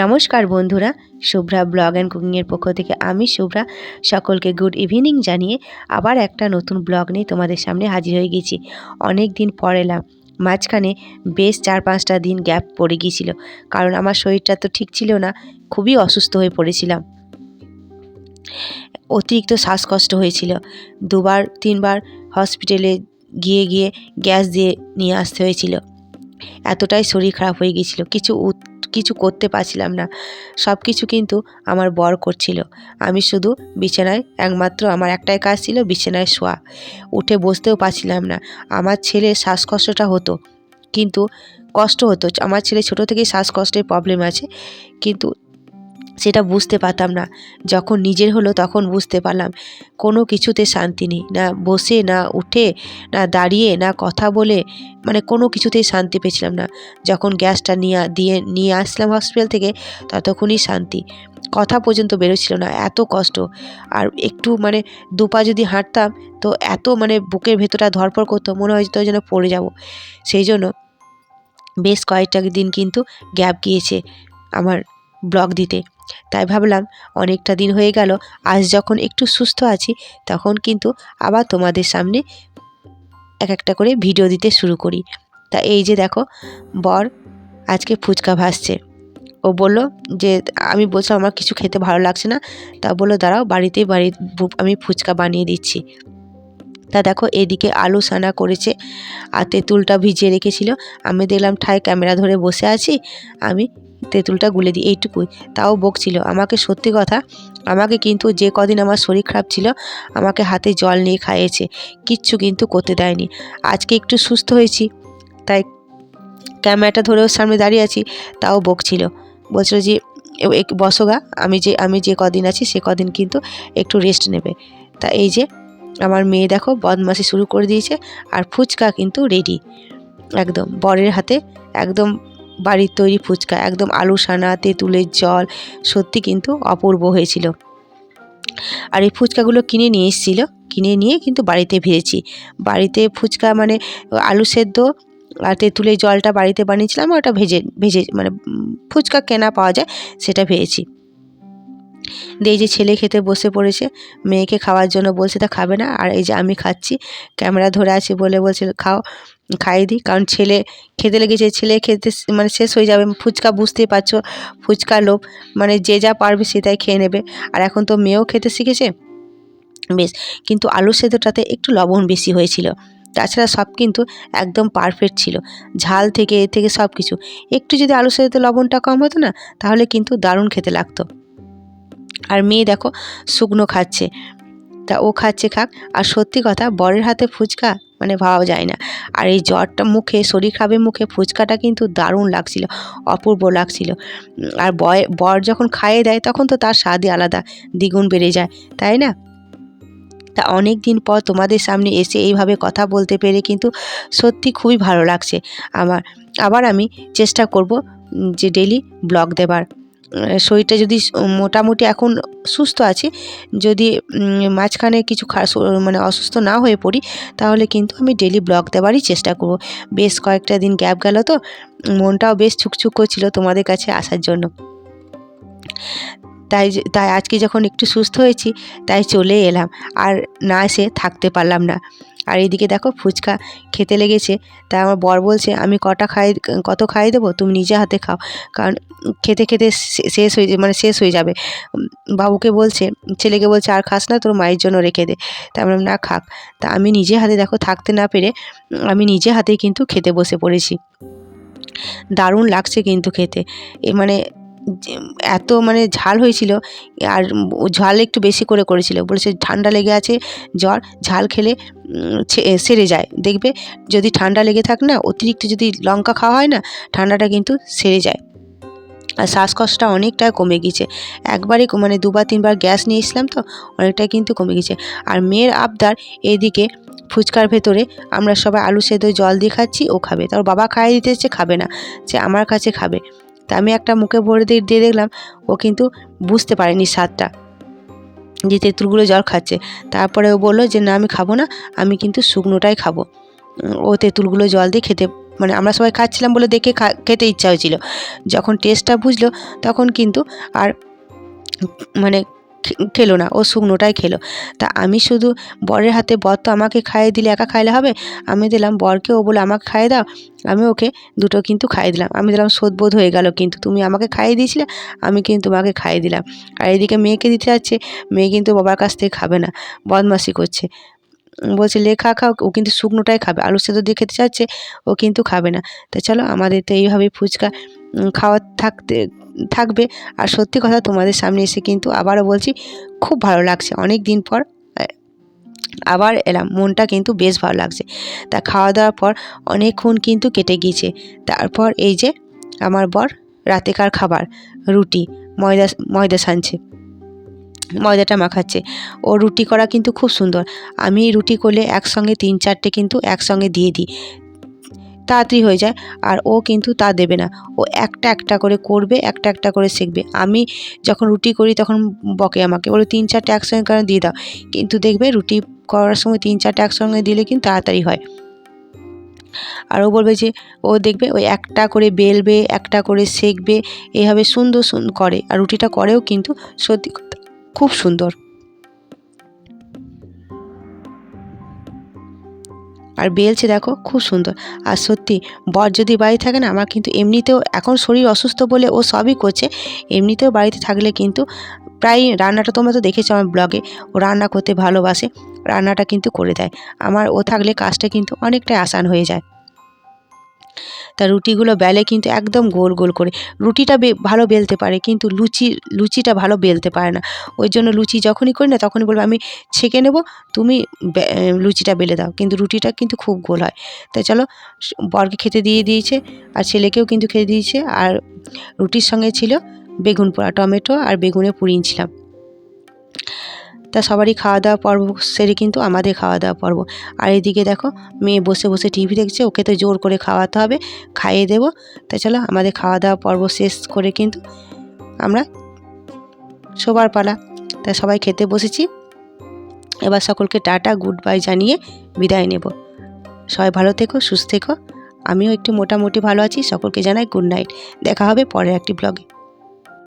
নমস্কার বন্ধুরা, Shubhra blog and কুকিংয়ের পক্ষ থেকে আমি শুভ্রা সকলকে গুড ইভিনিং জানিয়ে আবার একটা নতুন ব্লগ নিয়ে তোমাদের সামনে হাজির হয়ে গেছি। অনেক দিন পর এলাম। মাঝখানে বেশ 4-5টা দিন গ্যাপ পড়ে গিয়েছিল, কারণ আমার শরীরটা তো ঠিক ছিল না, খুবই অসুস্থ হয়ে পড়েছিলাম। অতিরিক্ত শ্বাসকষ্ট হয়েছিল, 2-3বার হসপিটালে গিয়ে গিয়ে গ্যাস দিয়ে নিয়ে আসতে হয়েছিল। এতটাই শরীর খারাপ হয়ে গিয়েছিল, কিছু করতে পারছিলাম না। সব কিছু কিন্তু আমার বর করছিল, আমি শুধু বিছানায়, একমাত্র আমার একটাই কাজ ছিল বিছানায় শোয়া। উঠে বসতেও পারছিলাম না। আমার ছেলের শ্বাসকষ্টটা হতো, কিন্তু কষ্ট হতো। আমার ছেলে ছোটো থেকেই শ্বাসকষ্টের প্রবলেম আছে, কিন্তু সেটা বুঝতে পারতাম না। যখন নিজের হলো তখন বুঝতে পারলাম কোনো কিছুতে শান্তি নেই, না বসে, না উঠে, না দাঁড়িয়ে, না কথা বলে, মানে কোনো কিছুতেই শান্তি পেয়েছিলাম না। যখন গ্যাসটা নিয়ে আসলাম হসপিটাল থেকে, ততক্ষণই শান্তি। কথা পর্যন্ত বেরোচ্ছিল না, এত কষ্ট। আর একটু মানে 2 পা যদি হাঁটতাম তো এত মানে বুকের ভেতরটা ধড়ফড় করতো, মনে হয়তো যেন পড়ে যাব। সেই জন্য বেশ কয়েকটা দিন কিন্তু গ্যাপ গিয়েছে আমার ব্লগ দিতে। তাই ভাবলাম অনেকটা দিন হয়ে গেল, আজ যখন একটু সুস্থ আছি তখন কিন্তু আবার তোমাদের সামনে এক একটা করে ভিডিও দিতে শুরু করি। তা এই যে দেখো, বর আজকে ফুচকা ভাজছে। ও বলল যে, আমি বলছিলাম আমার কিছু খেতে ভালো লাগছে না, তা বললো দাঁড়াও আমি ফুচকা বানিয়ে দিচ্ছি। তা দেখো এদিকে আলু সানা করেছে আর তেঁতুলটা ভিজিয়ে রেখেছিল। আমি দেখলাম ঠায় ক্যামেরা ধরে বসে আছি, আমি তেঁতুলটা গুলে দিই, এইটুকুই। তাও বকছিল আমাকে। সত্যি কথা, আমাকে কিন্তু যে কদিন আমার শরীর খারাপ ছিল আমাকে হাতে জল নিয়ে খাইয়েছে, কিচ্ছু কিন্তু করতে দেয়নি। আজকে একটু সুস্থ হয়েছি তাই ক্যামেরাটা ধরে ওর সামনে দাঁড়িয়ে আছি, তাও বকছিল। বলছিল যে বসো গা, আমি যে কদিন আছি সে কদিন কিন্তু একটু রেস্ট নেবে। তা এই যে আমার মেয়ে দেখো বদমাশি শুরু করে দিয়েছে, আর ফুচকা কিন্তু রেডি একদম বরের হাতে, একদম বাড়ির তৈরি ফুচকা, একদম আলু সানা, তেঁতুলের জল, সত্যি কিন্তু অপূর্ব হয়েছিল। আর এই ফুচকাগুলো কিনে নিয়ে এসেছিলো, কিনে নিয়ে কিন্তু বাড়িতে ভেজেছি। বাড়িতে ফুচকা মানে আলু সেদ্ধ আর তেঁতুলের জলটা বাড়িতে বানিয়েছিলাম, ওটা ভেজে মানে ফুচকা কেনা পাওয়া যায় সেটা ভেজেছি। দিয়ে এই যে ছেলে খেতে বসে পড়েছে, মেয়েকে খাওয়ার জন্য বলছে, তা খাবে না। আর এই যে আমি খাচ্ছি, ক্যামেরা ধরে আছি বলে বলছে খাও, খাইয়ে দিই। কারণ ছেলে খেতে লেগেছে, ছেলে খেতে মানে শেষ হয়ে যাবে। ফুচকা বুঝতেই পারছো, ফুচকা লোভ, মানে যে যা পারবে সেটাই খেয়ে নেবে। আর এখন তো মেয়েও খেতে শিখেছে বেশ, কিন্তু আলু সেদ্ধটাতে একটু লবণ বেশি হয়েছিল। তাছাড়া সব কিন্তু একদম পারফেক্ট ছিল, ঝাল থেকে এ থেকে সব কিছু। একটু যদি আলু সেদ্ধতে লবণটা কম হতো না, তাহলে কিন্তু দারুণ খেতে লাগতো। আর মেয়ে দেখো শুকনো খাচ্ছে, তা ও খাচ্ছে খাক। আর সত্যি কথা, বরের হাতে ফুচকা মানে ভাবা যায় না। আর এই জ্বরটা মুখে, শরীর খারাপের মুখে ফুচকাটা কিন্তু দারুণ লাগছিল, অপূর্ব লাগছিল। আর বর যখন খাইয়ে দেয় তখন তো তার স্বাদই আলাদা, দ্বিগুণ বেড়ে যায়, তাই না? তা অনেক দিন পর তোমাদের সামনে এসে এইভাবে কথা বলতে পেরে কিন্তু সত্যি খুবই ভালো লাগছে আমার। আবার আমি চেষ্টা করব যে ডেইলি ব্লগ দেবার। শরীরটা যদি মোটামুটি এখন সুস্থ আছি, যদি মাঝখানে কিছু মানে অসুস্থ না হয়ে পড়ি, তাহলে কিন্তু আমি ডেইলি ব্লগ দেওয়ারই চেষ্টা করব। বেশ কয়েকটা দিন গ্যাপ গেল তো মনটাও বেশ ছুকছুক করছিল তোমাদের কাছে আসার জন্য। তাই আজকে যখন একটু সুস্থ হয়েছি তাই চলে এলাম, আর না এসে থাকতে পারলাম না। আর এদিকে দেখো ফুচকা খেতে লেগেছে, তাই আমার বর বলছে আমি কত খাইয়ে দেবো, তুমি নিজে হাতে খাও, কারণ খেতে খেতে শেষ হয়ে যাবে। বাবুকে বলছে, ছেলেকে বলছে আর খাস না, তোর মায়ের জন্য রেখে দে। তা বললাম না, খাক। তা আমি নিজে হাতে দেখো থাকতে না পেরে আমি নিজে হাতেই কিন্তু খেতে বসে পড়েছি। দারুণ লাগছে কিন্তু খেতে, মানে এত মানে ঝাল হয়েছিল। আর ঝাল একটু বেশি করেছিল, বলেছে ঠান্ডা লেগে আছে, জ্বর, ঝাল খেলে সেরে যায়। দেখবে যদি ঠান্ডা লেগে থাকে না, অতিরিক্ত যদি লঙ্কা খাওয়া হয় না, ঠান্ডাটা কিন্তু সেরে যায়। আর শ্বাসকষ্টটা অনেকটাই কমে গিয়েছে, একবারে মানে 2-3বার গ্যাস নিয়ে এসলাম তো অনেকটাই কিন্তু কমে গেছে। আর মেয়ের আবদার, এইদিকে ফুচকার ভেতরে আমরা সবাই আলু সেদ্ধ জল দিয়ে খাচ্ছি, ও খাবে। তার বাবা খাইয়ে দিতে এসেছে, খাবে না, সে আমার কাছে খাবে। তা আমি একটা মুখে ভরে দিয়ে দেখলাম ও কিন্তু বুঝতে পারেনি স্বাদটা, যে তেঁতুলগুলো জল খাচ্ছে। তারপরে ও বললো যে না আমি খাবো না, আমি কিন্তু শুকনোটাই খাবো। ও তেঁতুলগুলো জল দিয়ে খেতে মানে আমরা সবাই খাচ্ছিলাম বলে দেখে খেতে ইচ্ছা হয়েছিল। যখন টেস্টটা বুঝলো তখন কিন্তু আর মানে খেলো না, ও শুকনোটাই খেলো। তা আমি শুধু বরের হাতে, বর তো আমাকে খাইয়ে দিলে, একা খাইলে হবে, আমি দিলাম বরকে, ও বলে আমাকে খাইয়ে দাও, আমি ওকে দুটো কিন্তু খাইয়ে দিলাম। আমি দিলাম শোধবোধ হয়ে গেল, কিন্তু তুমি আমাকে খাইয়ে দিয়েছিলে, আমি কিন্তু তোমাকে খাইয়ে দিলাম। আর এদিকে মেয়েকে দিতে যাচ্ছে, মেয়ে কিন্তু বাবার কাছ থেকে খাবে না, বদমাশি করছে, বলছে লে খা খাও, ও কিন্তু শুকনোটাই খাবে, আলু সেদ্ধ দিয়ে খেতে চাচ্ছে, ও কিন্তু খাবে না। তো চলো, আমাদের তো এইভাবেই ফুচকা খাওয়া থাকবে। আর সত্যি কথা, তোমাদের সামনে এসে কিন্তু আবারও বলছি, খুব ভালো লাগছে, অনেক দিন পর আবার এলাম, মনটা কিন্তু বেশ ভালো লাগছে। তা খাওয়া দাওয়ার পর অনেকক্ষণ কিন্তু কেটে গিয়েছে। তারপর এই যে আমার বর রাতেকার খাবার, রুটি, ময়দা সানছে, ময়দাটা মাখাচ্ছে। ও রুটি করা কিন্তু খুব সুন্দর। আমি রুটি করলে একসঙ্গে 3-4টে কিন্তু একসঙ্গে দিয়ে দিই, তাড়াতাড়ি হয়ে যায়। আর ও কিন্তু তা দেবে না, ও একটা একটা করে করবে, একটা একটা করে শিখবে। আমি যখন রুটি করি তখন বকে আমাকে, বলে 3-4টে একসঙ্গে কেন দিয়ে দাও, কিন্তু দেখবে রুটি করার সময় 3-4টে একসঙ্গে দিলে কিন্তু তাড়াতাড়ি হয়। আর ও বলবে যে, ও দেখবে ওই একটা করে বেলবে, একটা করে সেঁকবে, এভাবে সুন্দর করে। আর রুটিটা করেও কিন্তু সত্যি খুব সুন্দর। আর বেলছে দেখো, খুব সুন্দর। আর সত্যি বর যদি বাড়ি থাকে না, আমার কিন্তু এমনিতেও এখন শরীর অসুস্থ বলে ও সবই করছে, এমনিতেও বাড়িতে থাকলে কিন্তু প্রায় রান্নাটা, তোমরা তো দেখেছো আমার ব্লগে, ও রান্না করতে ভালোবাসে, রান্নাটা কিন্তু করে দেয়। আমার ও থাকলে কাজটা কিন্তু অনেকটাই আসান হয়ে যায়। তা রুটিগুলো বেলে কিন্তু একদম গোল গোল করে। রুটিটা ভালো বেলতে পারে, কিন্তু লুচিটা ভালো বেলতে পারে না। ওই জন্য লুচি যখনই করি না, তখনই বলবে আমি ছেঁকে নেব, তুমি লুচিটা বেলে দাও, কিন্তু রুটিটা কিন্তু খুব গোল হয়। তাই চলো, বরকে খেতে দিয়ে দিয়েছে, আর ছেলেকেও কিন্তু খেতে দিয়েছে। আর রুটির সঙ্গে ছিল বেগুন পোড়া, টমেটো আর বেগুনে পুড়িয়ে ছিলাম। তা সবারই খাওয়া দাওয়া পর্ব সেরে কিন্তু আমাদের খাওয়া দাওয়া পর্ব। আর এদিকে দেখো, মেয়ে বসে বসে টিভি দেখছে, ওকে তো জোর করে খাওয়াতে হবে, খাইয়ে দেবো। তাই চলো, আমাদের খাওয়া দাওয়া পর্ব শেষ করে কিন্তু আমরা শোবার পালা। তাই সবাই খেতে বসেছি, এবার সকলকে টাটা গুড বাই জানিয়ে বিদায় নেব। সবাই ভালো থেকো, সুস্থ থেকো, আমিও একটু মোটামুটি ভালো আছি। সকলকে জানাই গুড নাইট, দেখা হবে পরের একটি ব্লগে।